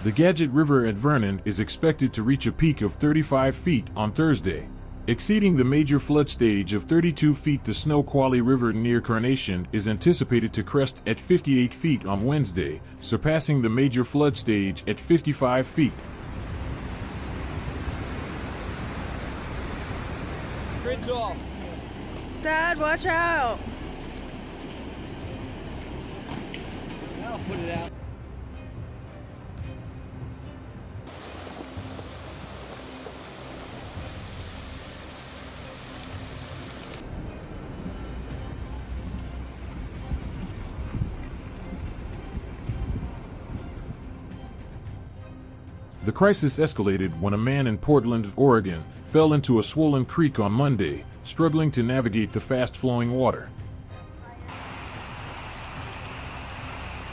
The Gadget River at Vernon is expected to reach a peak of 35 feet on Thursday, exceeding the major flood stage of 32 feet. The Snoqualmie River near Carnation is anticipated to crest at 58 feet on Wednesday, surpassing the major flood stage at 55 feet. Grid's off. Dad, watch out! I'll put it out. The crisis escalated when a man in Portland, Oregon, fell into a swollen creek on Monday, struggling to navigate the fast-flowing water.